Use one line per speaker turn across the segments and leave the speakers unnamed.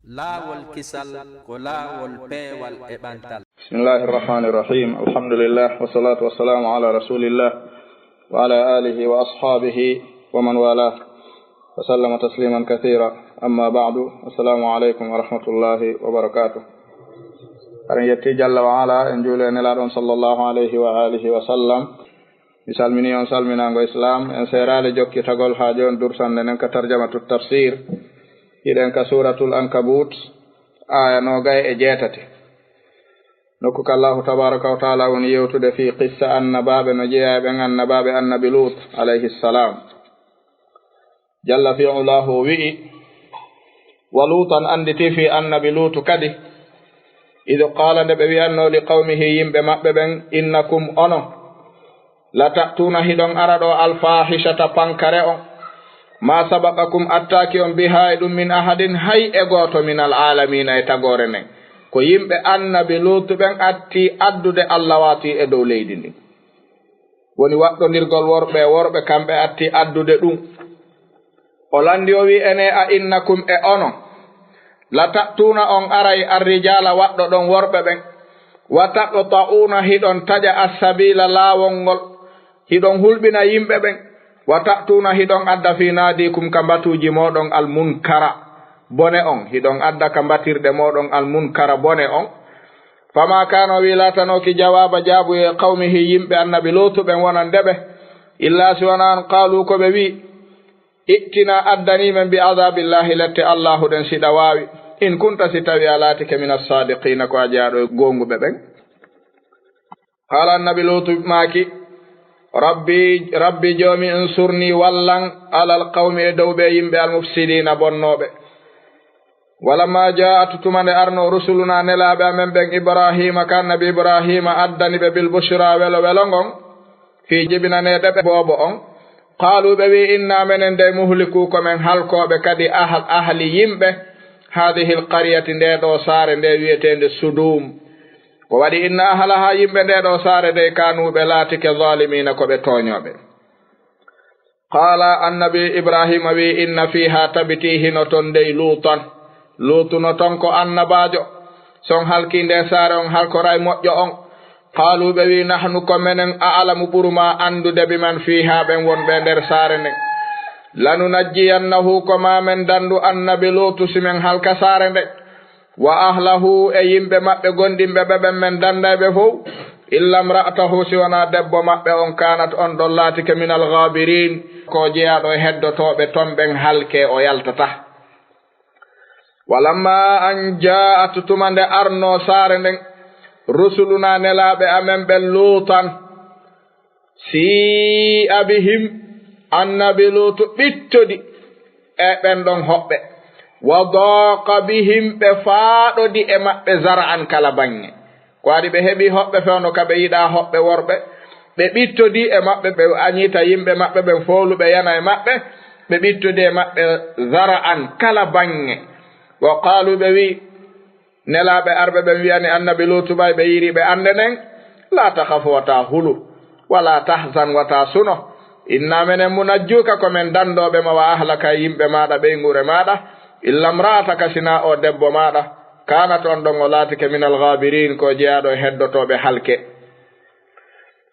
LAAWOL KISAL ko LAAWOL peewal e ɓantal.
Bismillahir Rahmanir Rahim. Alhamdulillah wa salatu wa salamu ala rasulillah wa ala alihi wa ashabihi wa man wala wa sallama tasliman kathira. Amma ba'du. Assalamu alaikum wa rahmatullahi wa barakatuh. Aran yetti jalla wa ala en juule nelaɗon sallallahu alayhi wa alihi wa sallam. Mi salmini on salminango islam en serale jokki tagol ha jon dursande nen ka tarjamatut tafsir iɗen ka suratul ankabut aya nogay e jeetati nokkuka allahu tabaraka wa taala woni yewtude fi qissa annabaɓe no jeeyaɓe annabaɓe annabi lut alayhi salam jalla fi ulahu wi'i wa lutan anditi fi annabi lutu kadi id qala nde ɓe wiyanno li qawmihi yimɓe maɓɓe ɓen innakum ono la ta'tuna hidon arado alfahishata pankare on ma sabaqakum attaki on biha dum min ahadin hay e goto min alalamina e tagore nen ko yimbe annabi lutu ben atti addude Allah wati e dow leydi ndi woni waddondirgol worbe kambe atti addude dum o landi o wi ene a innakum e ono la ta'tuna on aray arrijala waddo don worbe ben wa taqta'una hidon taja as-sabila lawongol hidon hulbina yimbe ben wa ta'tuna hidon adda fi nadikum kambatuji modon al munkara bone on hidon adda kambatirde modon al munkara bone on fama kano wilatano ki jawaba jabu e qawmihi yimbe annabi lutu ben wonan debe illa suwanan qalu ko be wi ittina addani men bi azabillahi lati Allahu den sida wawi in kunta sitawi alatike min as-sadiqina ko ajaado gongube ben qala annabi lutu maki rabbi jomi ansurni wallan alal qawmi dawbe yimbe al mufsidina bonnobe walamma ja'at tumane arno rusuluna nelabe amen ben ibrahima kan nabi ibrahima addani be bil bushra welongon fi jibinane debe bobo on qalu be inna menen de muhliku ko men halkobe kadi ahli yimbe hadhihi al qaryati de do sare de wietende sudum ko wadi inna ahlaha yimbe de do sare de kanube latike zalimina ko be toñobe qala annabi ibrahim wi inna fiha tabtihi no ton de lutu no ton ko annabajo son halkinde sare on halkoray mojjo on qalu be wi nahnu ko menen a'lamu buruma andude biman fiha ben wonbe der sare ne lanu najjiyannahu ko ma men dandu annabi lutu simen halka sare de wa ahlahu e yimbe mabbe gondimbe bebe men dandaybe fo illa imra'atahu siwana debbo mabbe on kanat on dollati ke min al-ghabirin ko jeado heddotobe tomben halke o yaltata walamma an ja'at tumande arno sare nden rusuluna nelabe amen be lutan si abihim annabi lutu bittodi e ben don hobbe wa daqa bihim be faadodi e mabbe zar'an kala bange ko adi be hebi hobbe fewno kabe yida hobbe worbe be bittodi e mabbe be anyita yimbe mabbe be foolube yana e mabbe be bittodi e mabbe zar'an kala bange wa qalu be wi nelabe arbe be wi'ani annabi lutu bay be yiri be andenen la takhafu wa tahulu wala tahzan wa tasuno inna menen munajjuka ko men dandobe ma wa ahlaka yimbe maada be ngure maada illa imra'ataka sina o debbo maada kana ton don olatike min al-ghabirin ko jeado heddotobe halke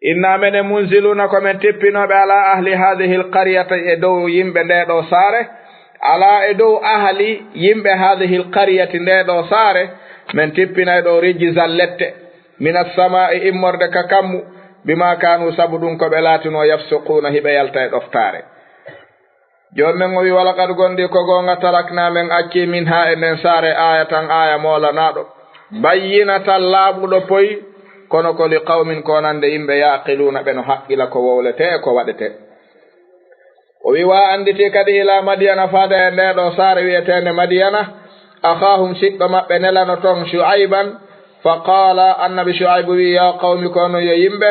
inna mene munziluna ko men tippinobe ala ahli hadhihi al-qaryati e dow yimbe ndedo sare ala e dow ahli yimbe hadhihi al-qaryati ndedo sare men tippinay do rijzal lette min as-sama'i immorde ka kammu bima kanu sabudun ko be latino yafsuquna hibe yalta e doftare jomen o wi wala kad gondi ko gonga tarakna men acci min ha en sare ayatan aya mola nado bayyinatan labudo poy kono ko li qaumin konande yimbe yaqiluna be no haqqila ko wowlete ko wadete o wi wa andite kadi ila madyana faada e do sare wietende madyana akhahum shibba mabbe nelano ton shuaiban faqala annabi shuaib wi ya qaumi kono yo yimbe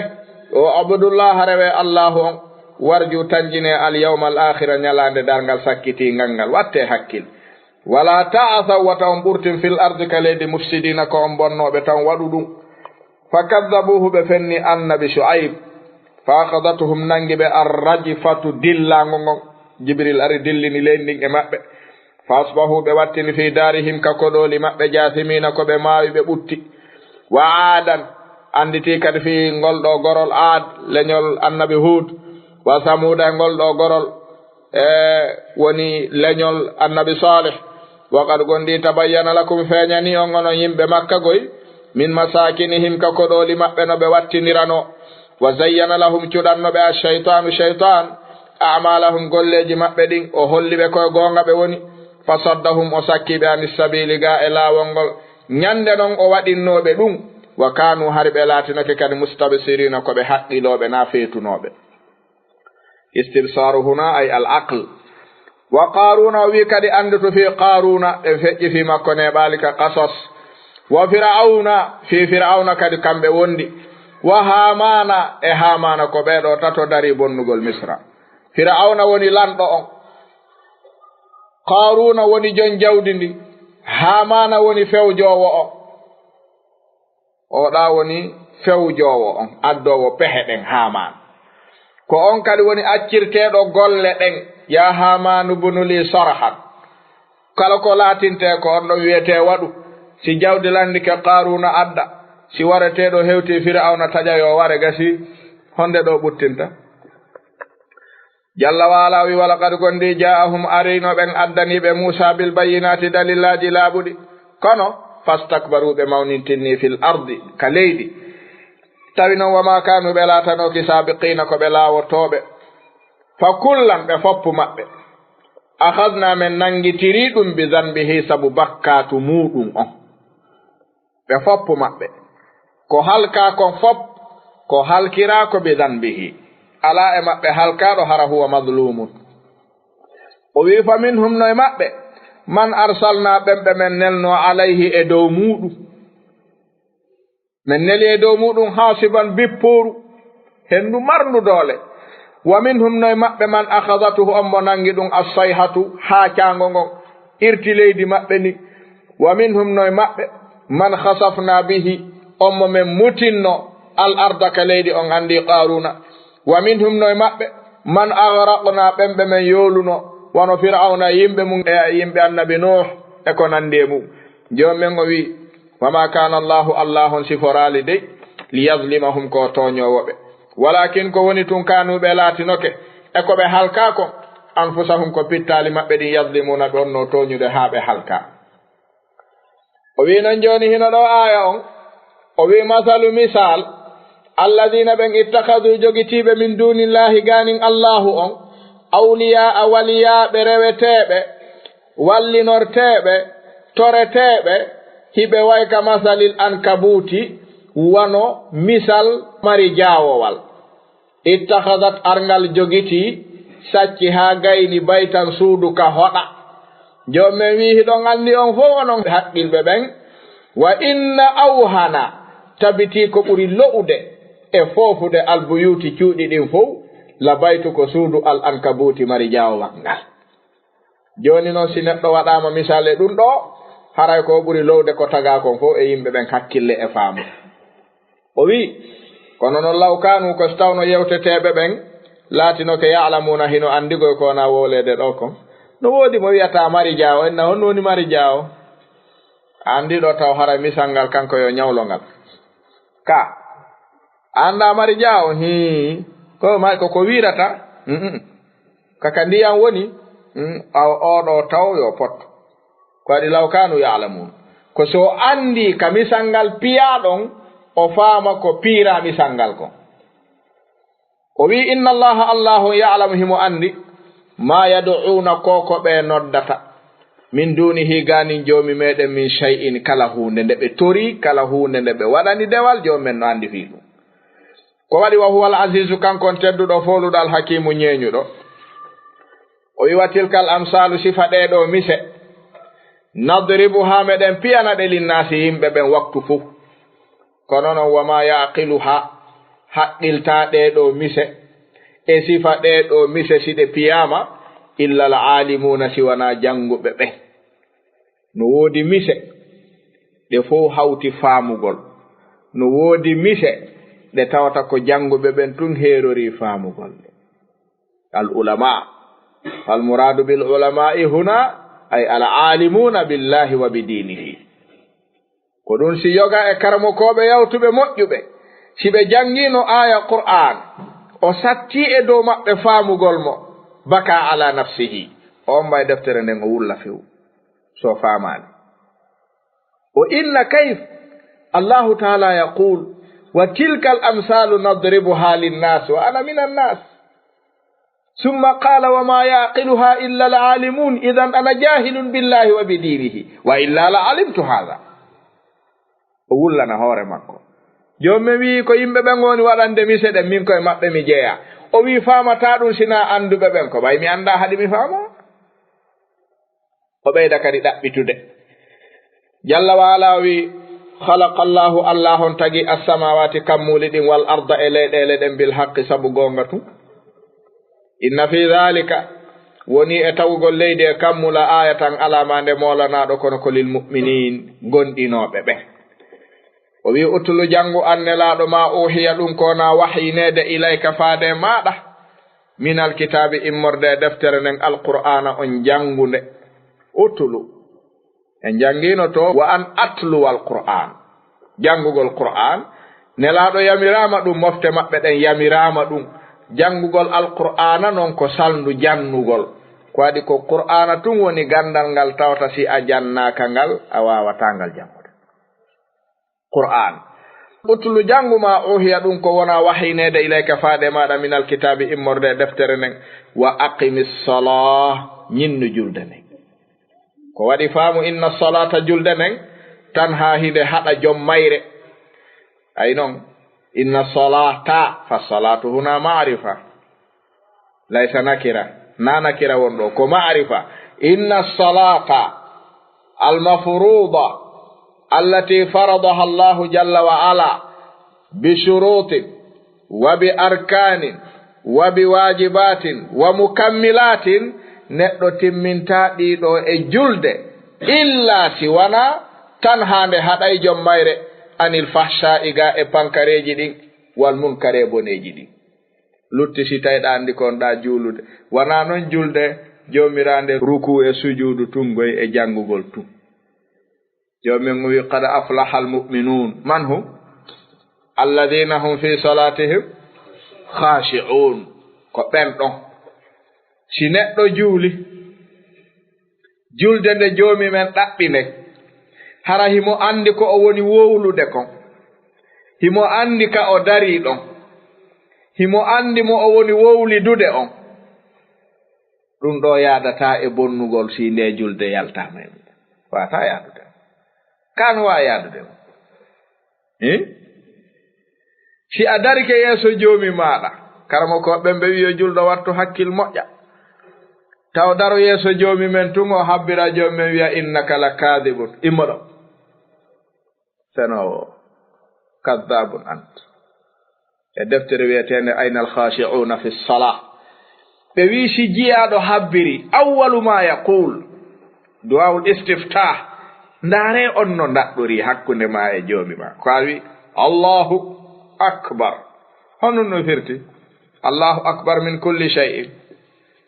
o abdullah rewe allah warju tanjine al yawma al akhirah nyalande dargal sakkiti ngangal watte hakkil wala ta'asa wa tamburtin fil ardi kalidi mufsidina ko bonnobe tan wadudum fakadzabuhu be fenni annabi shuaib faqadatuhum nangibe arrajfatu dillango jibril ari dillini lending e mabbe fasbahu ɓe wattini fi darihim ka koɗoli maɓɓe jasimina ko ɓe maawi ɓe ɓutti wa aadan anditi kadi fi ngol ɗo gorol aad leñol annabi hud wa samuda ngol ɗo gorol woni leñol annabi salih wa qad gondi tabayyana lakum feñani on onon yimɓe makka goy min masakinihim ka koɗoli maɓɓe no ɓe wattinirano wa zayyana lahum cuɗannoɓe a cheytanu cheytan amalahum golleji maɓɓe ɗin o holliɓe koye gonga ɓe woni fa saddahum o sakkiɓe anis sabili ga e laawol ngol ñande non o waɗinnoɓe ɗum wa kanu har ɓe laatinoke kadi mustabsirina koɓe haqqiloɓe na feetunoɓe istibsaru huna ay al aql wa qaruna o wi kadi anduto fi qaruna ɓe feƴƴi fi makko neɓali ka qasas wa fir'auna kadi kamɓe wondi wa hamana e hamana ko ɓeɗo tato dari bonnugol misra fir'auna woni lanɗo on qaruna woni jon jawdi ndi hamana woni fewjowo o oɗa woni fewjowo on addowo pehe ɗen hamana ko on kadi woni accirteɗo golle ɗen ya hamanu bunuli sarhan kala ko latinte ko on ɗon wiyete waɗu si jawdi landike qaruna adda si wareteɗo hewti fir'auna taƴayo ware gasi honde ɗo ɓuttinta jalla wala wi wala kad gondi ja'ahum arino ɓen addaniɓe Musa bil bayyinati dalillaji laaɓuɗi kono fastakbaru ɓe mawnintinni fil ardi ka leydi tawi noon wama kanu ɓe latanoki sabiqina ko ɓe laawotoɓe fa kullan ɓe foppu maɓɓe akhadna men nangitiri ɗum bi zanbihi sabu bakkatu muɗum on ɓe foppu maɓɓe ko halka kon fop ko halkira ko bi zanbihi ala e maɓɓe halkaɗo hara huwa madlumun o wi fa minhum no e maɓɓe man arsalna ɓemɓe men nelno alayhi e dow muɗum men neli e dow muɗum hasiban bipporu hendu marndu doole wa minhum no e maɓɓe man akhadatuhu on mo nangi ɗum assayhatu ha cango ngon irti leydi maɓɓe ni wa minhum no e maɓɓe man khasafna bihi on mo men mutinno al arda ka leydi on andi qaruna wa minhum no e maɓɓe man agraqna ɓemɓe men yoluno wono fir'auna yimɓe mum e yimɓe annabi nuh e ko nandi e mum joni men o wi wama kana allahu siforali dey liyazlimahum ko toñowoɓe walakin ko woni tun kanuɓe laatinoke e ko ɓe halka ko anfusahum ko pittali maɓɓe ɗin yazlimuna ɓe onno toñude ha ɓe halka o wi non joni hino ɗo aya on o wi masalu misal alladina ɓen ittahadu jogitiɓe min dunillahi ganin allahu on awliya a waliyaɓe reweteɓe wallinorteɓe toreteɓe hiɓe way ka masalil ankabuti wano misal mari jawowal ittahadat arngal jogiti sacci ha gayni baytan suudu ka hoɗa jomen wi hiɗon andi on fof onon haqqilɓe ɓen wa inna awhana tabiti ko ɓuri lo'ude e fofude albuyuti cuuɗi ɗin fof la baytu ko suudu al ankabuti mari jawowal ngal joni noon si neɗɗo waɗama misal e ɗum ɗo haray ko ɓuri lowde ko taga kon fof e yimɓe ɓen hakkille e faamu o wi kono noon law kanu ko so tawno yewteteɓe ɓen laatino ko ya'lamuna hino andigoy ko na wolede ɗo kon no woodi mo wiyata mari jaawo enna honno woni mari jaawo andiɗo taw haray misal ngal kanko yo ñawlo ngal ka anda mari jaawo ko may ko wirata kaka ndiyam woni oɗo taw yo potto ko waɗi law kanu ya'lamun ko so andi ka misal ngal piyaɗon o faama ko piira misal ngal kon o wi inna allaha allahu ya'lamu himo andi ma yad'una koko ɓe noddata min dunihi ganin jomi meɗen min shay'in kala hunde nde ɓe tori kala hunde nde ɓe waɗani dewal jomumen no andi fi ɗum ko waɗi wa huwal azizu kankon tedduɗo foluɗo al hakimu ñeeñuɗo o wiwa tilkal amsalu sifa ɗeɗo mise nadribu ha meɗen piyana ɗe linnasi yimɓe ɓen waktu fof kono noon wama yaqiluha haqqilta ɗeɗo mise e sifa ɗeɗo mise siɗe piyama illa al alimuna siwana janguɓe ɓe no woodi mise ɗe fof hawti faamugol no woodi mise ɗe tawata ko janguɓe ɓen tun heerori faamugol al ulama al muradu bil ulama'i huna ay al-alimuna billahi wa bidinihi ko ɗum si yoga e karamokoɓe yawtuɓe moƴƴuɓe si ɓe jangino aya qur'an o satti e dow maɓɓe faamugol mo baka ala nafsihi on may deftere nden o wulla few so faamani o inna kayf allahu taala yaqul wa tilka al amsalu nadribuha linnas wa ana min annas ثم قال وما يعقلها إلا العالمون إذن أنا جاهل بالله وبدينه وإلا لعلمت هذا أقول لنا هوري مكو جوم وي كو يمبه بن woni wadande mi sede min koy mabbe mi jeya o wi famata dum sina andube ben ko bay mi anda hadi mi fama o beyda kadi dabbitude jalla wala wi khalaqa Allahu Allahun tagi as-samawati kamuli din wal arda elede den bil haqqi sabu gongatu inna fi dhalika woni e tawgol leydi e kammula ayatan alamande molanaɗo kono ko lil mu'minin gondinoɓe ɓe o wi utulu jangu annelaɗo ma uhiya ɗum kona wahyinede ilayka faade maɗa min alkitabi immorde deftere nden alqur'ana on jangunde utulu en jangino to wa an atlu alqur'an jangugol qur'an nelaɗo yamirama ɗum mofte maɓɓe ɗen yamirama ɗum jangugol alqur'ana non ko salndu jannugol ko waɗi ko qur'ana tun woni gandal ngal tawta si a jannaka ngal a wawata ngal jangude qur'an utlu janguma uhiya ɗum ko wona wahinede ilayka faade maɗa min alkitabi immorde deftere nden wa aqimis salah ñinnu julde nden ko waɗi faamu inna salata julde nden tan ha hide haɗa joom mayre ay noon inna salata fa salatu huna ma'rifa laysa nakira na nakira wonɗo ko ma'rifa inna salata al-mafruḍa allati faradaha Allahu jalla wa ala bi shurutin wa bi arkanin wa bi wajibatin wa mukammilatin neɗɗo timminta ɗiɗo e julde illa si wana tan hande haɗay joom mayre anil fahsha'i ga e pankareji ɗin wal munkare boneji ɗin lutti si tawɗa andi kon ɗa juulude wana noon julde joomirande ruku e sujudu tungoy e jangugol tun joomin wi qad aflaha al mu'minun man hum alladhina hum fi salatihim khashi'un ko ɓen ɗon si neɗɗo juuli julde nde joomi men ɗaɓɓine hara himo andi ko o woni wowlude kon himo andi ka o dari ɗon himo andi mo o woni wowlidude on ɗum ɗo yaadata e bonnugol si nde julde yaltama e mum wata yaadude kan wa yaadude mo si a darike yeeso joomi maɗa karamo ko ɓemɓe wiyo julɗo wattu hakkil moƴƴa taw daro yeeso joomi men tun o habbira joomi men wiya innaka la kadibun immoɗo seno kadabun ant e deftere wiyetende ayna alkhashi'una fi salah ɓe wi si jiyaɗo habbiri awwalu ma yaqul du'aul istiftah ndaare on no daɗɗori hakkunde ma e joomi ma ko a wi allahu akbar honnon no firti allahu akbar min kulli shay'in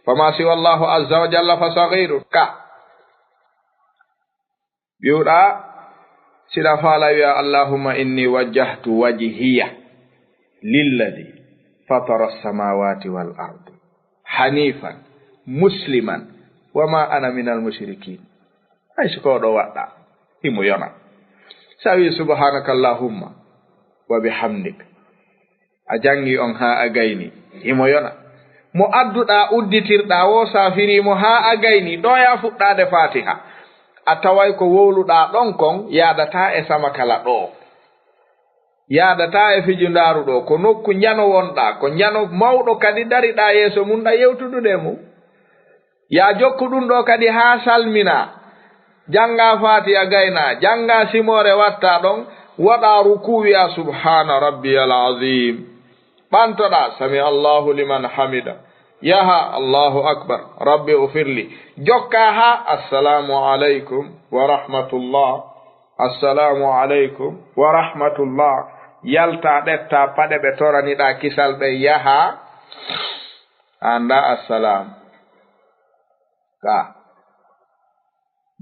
fama siwa allahu azza wa jalla fa saghirun ka biuɗa sila faala wiya allahumma inni wajjahtu wajhiya lilladhi fatara as-samawati wal ardi hanifan musliman wama ana min al-mushrikin ay ko do wadda himo yona sawi subhanaka allahumma wa bihamdik a jangi on ha a gayni himo yona mo adduɗa udditirɗa wo safirimo ha a gayni ɗo ya fuɗɗade fatiha a taway ko wowluɗa ɗon kon yaadata e sama kala ɗo yaadata e fijundaru ɗo ko nokku njano wonɗa ko njano mawɗo kadi dariɗa yeeso mum ɗa yewtudude mum ya jokku ɗum ɗo kadi ha salmina janga fatiha gayna janga simore watta ɗon waɗa ruku wiya subhana rabbiyal azim ɓantoɗa sami allahu liman hamida yaha allahu akbar rabbi ufirli jokka ha assalamu aleykum wa rahmatullah assalamu aleykum wa rahmatullah yalta ɗetta paɗe ɓe toraniɗa kisal ɓe yaha anda assalam ka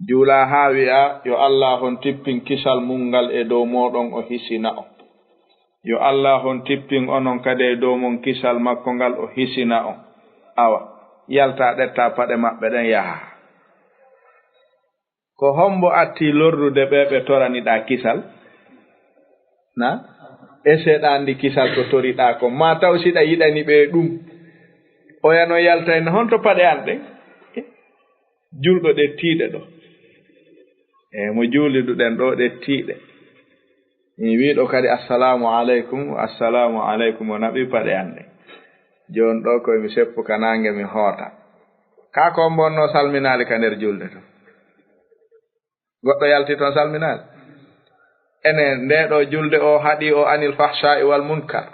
juula haa wi'a yo Allah hon tippin kisal mungal e dow moɗon o hisina on yo Allah hon tippin onon kadi e dow mon kisal makko ngal o hisina on awa yalta ɗetta paɗe maɓɓe ɗen yaha ko hombo atti lorrude ɓe toraniɗa kisal na eseɗa andi kisal ko toriɗa ko ma taw siɗa yiɗani ɓe ɗum o yano yalta en honto paɗe an ɗen julɗo ɗe tiiɗe ɗo e mo juuliduɗen ɗo ɗe tiiɗe mi wiɗo kadi assalamu aleykum o naɓi paɗe an ɗen joni ɗo koye mi seppu ka nange mi hoota ka ko bonno salminali ka nder julde to goɗɗo yalti toon salminali enen nde ɗo julde o haɗi o anil fahsha'i wal munkar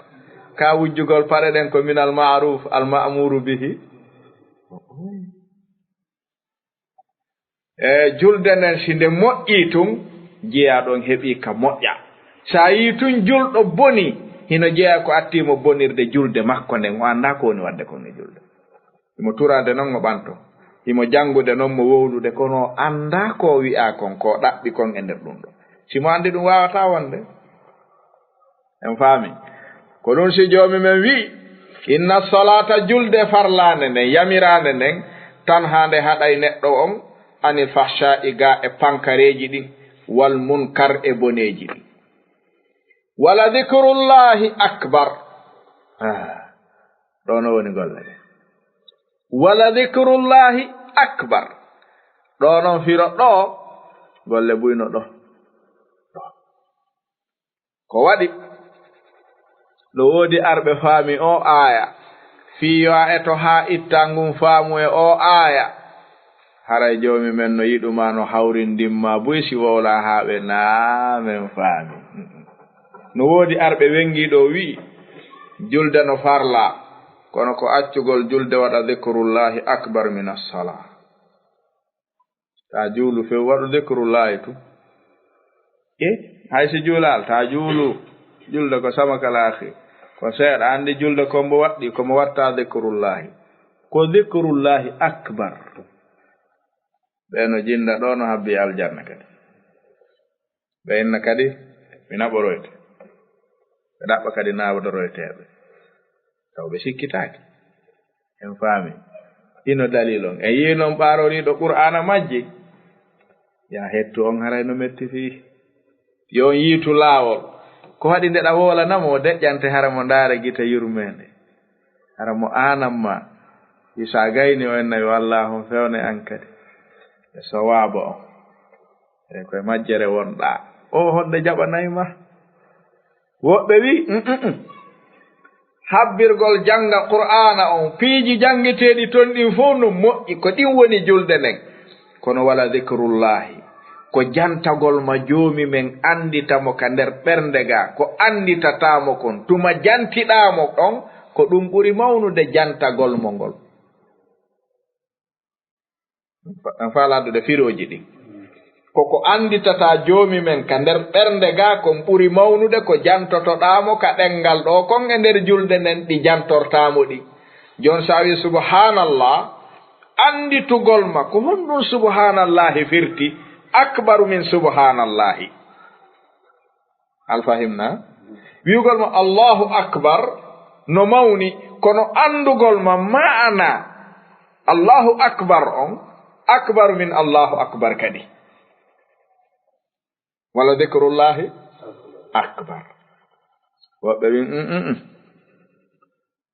ka wujjugol paɗe ɗen ko minal ma'ruf al ma'muru bihi julde nden si nde moƴƴi tun jeeya ɗon heɓi ka moƴƴa sa yi tun julɗo boni hino jeeya ko attimo bonirde julde makko nden o anda ko woni wadde kon e julde imo turade noon o ɓanto imo jangude noon mo wowlude kono anda ko wi'a kon ko ɗaɓɓi kon e nder ɗum ɗo simo andi ɗum wawata wonde en faami ko ɗum si joomi men wi inna salata julde farlande nden yamirande nden tan hande haɗay neɗɗo on anil fahsha'i ga e pankareji ɗin wal munkar e boneji ɗin wala dhikrullahi akbar ɗo no woni golle ɗe wala dhikrullahi akbar ɗo noon firo ɗo golle buyno ɗo ko waɗi ɗo woodi arɓe faami o aya fiyo a eto ha itta ngun faamu e o aya haray joomi men no yiɗuma no hawrindimma buy si wowla haa ɓe naamen faami no woodi arɓe wengi ɗo wi julde no farla kono ko accugol julde waɗa dhikrullahi akbar min as-sala ta juulu few waɗu dhikrullahi tu hay si juulal ta juulu julde ko samakalaahi ko seeɗa andi julde kombo waɗɗi komo watta dhikrullahi ko dhikrullahi akbar ɓeno jinda ɗo no habbi aljanna kadi ɓe inna kadi mi naɓoroyte ɓe ɗaɓɓa kadi naɓodoroyteɓe taw ɓe sikkitaki en faami ino dalilon e yi noon ɓaroriɗo qur'ana majji ya hettu on haray no metti fi yo yiitu laawol ko waɗi ndeɗa wolanamo deƴƴante hara mo ndaare gite yurmede hara mo anamma isa gayni o enna yo allahu fewne an kadi e sowabo on e koye majjere wonɗa o honde jaɓanayma woɓɓe wi habbirgol janga qur'ana on piiji jangiteɗi ton ɗin fof no moƴƴi ko ɗin woni julde nden kono wala dhikrullahi ko jantagol ma joomi men anditamo ka nder ɓernde ga ko anditatamo kon tuma jantiɗamo ɗon ko ɗum ɓuri mawnude jantagol mo ngol en faaladude firoji ɗin koko anditata joomi men ka nder ɓernde ga kon ɓuri mawnude ko jantotoɗamo ka ɗengal ɗo kon e nder julde nden ɗi jantortamo ɗi jon sa wi subhanallah anditugol ma ko honɗum subhanallahi firti akbaru min subhanallahi alfahimna wiugol ma allahu akbar no mawni kono andugol ma ma'ana allahu akbar on akbaru min allahu akbar kadi wala dhikrullahi akbar woɓɓe wi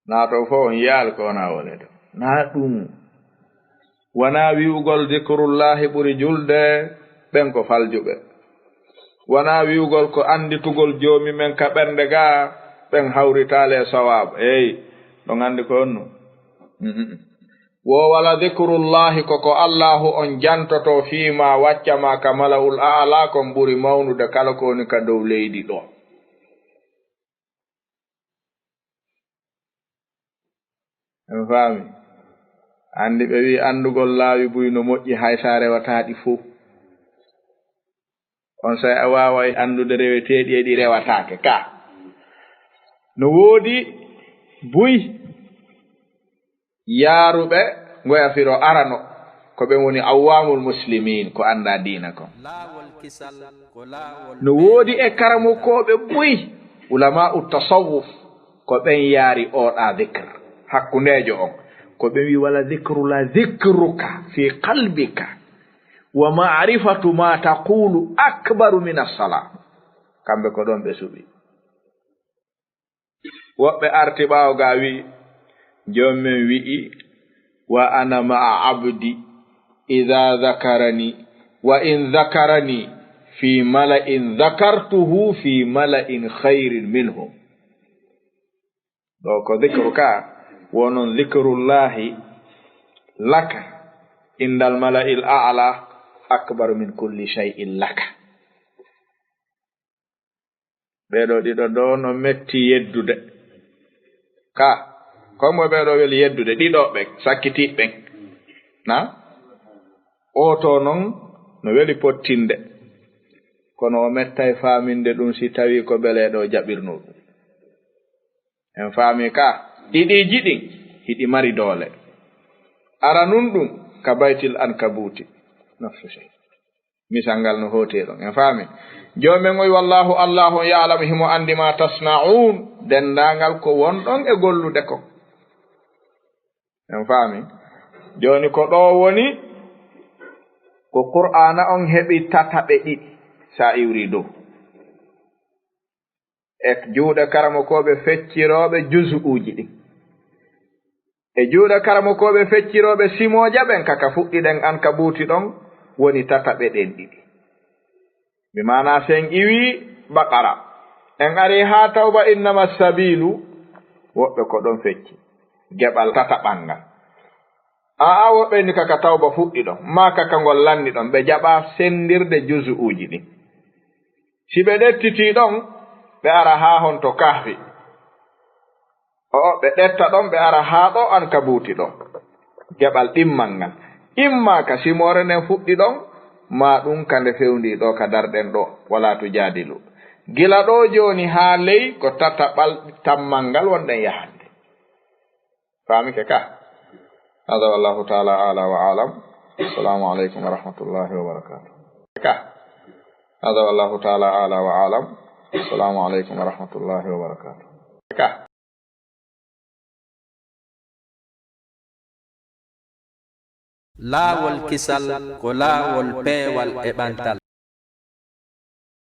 naato fo on yaal ko wona wole ɗo na ɗum wona wi'ugol dhikrullahi ɓuri julde ɓen ko faljuɓe wona wi'ugol ko anditugol joomi men ka ɓernde ga ɓen hawritale sawaba eyi ɗon andi ko onno wo wala dhikrullahi koko allahu on jantoto fiima waccama ka mala'ul a'la kon ɓuri mawnude kala ko woni ka dow leydi ɗo en faami andi ɓe wi andugol laawi buy no moƴƴi hay sa rewataɗi fof on say a waaway andude reweteɗi e ɗi rewatake ka no woodi buy yaaruɓe ngoya firo arano ko ɓe woni awwamul muslimin ko anda dina ko no woodi e karamokoɓe boyi ulama u tasawuf ko ɓen yaari oɗa dhikr hakkundejo on ko ɓe wi wala dhikrula dhikruka fi qalbika wa ma'rifatu ma taqulu akbaru min as-salat kamɓe ko ɗon ɓe suɓi woɓɓe arti ɓaawo ga wi jommen wi'i wa ana ma'a abdi idha dhakarani wa in dhakarani fi mala'in dhakartuhu fi mala'in khairin minhum ɗo ko dhikru ka wonon dhikrullahi laka indal mala'il a'la akbar min kulli shay'in laka ɓeɗo ɗiɗo ɗo no metti yeddude ka comme ɓeɗo weli yeddude ɗiɗo ɓen sakkitiɓɓen na oto noon no weli pottinde kono o mettay faminde ɗum si tawi ko beleɗo jaɓirno ɗum en faami ka ɗiɗiji ɗin hiɗi mari doole ara nun ɗum ka baytil ankabuti nafsu shay misal ngal no hote ɗon en faami jomen oy wallahu allahu ya'lamu himo andi ma tasna'un dendangal ko wonɗon e gollude ko en faami joni ko ɗo woni ko qur'ana on heɓi tataɓe ɗiɗi sa iwri dow e juuɗe karamokoɓe fecciroɓe jusuuji ɗin e juuɗe karamokoɓe fecciroɓe simoja ɓen kaka fuɗɗiɗen ankabuti ɗon woni tataɓe ɗen ɗiɗi mi mana sen iwi baqara en ari ha tawba innama sabilu woɓɓe ko ɗon fecci geɓal tataɓangal aa woɓɓe ni kaka tawba fuɗɗi ɗon ma kaka ngol lanni ɗon ɓe jaɓa sendirde jusuuji ɗin si ɓe ɗettiti ɗon ɓe ara ha hon to kahfi ɓe ɗetta ɗon ɓe ara ha ɗo ankabuti ɗon geɓal ɗimmal ngal imma ka simore nden fuɗɗi ɗon ma ɗum kande fewndi ɗo ka darɗen ɗo wala to jaadilu gila ɗo joni ha ley ko tataɓal tammal ngal wonɗen yahande famike ka hada wallahu taala ala wa alam assalamu aleykum wa rahmatullahi wa barakatuh ka hada wallahu taala ala wa alam assalamu aleykum wa rahmatullahi wa barakatuh ka
laawol kisal ko laawol peewal e ɓantal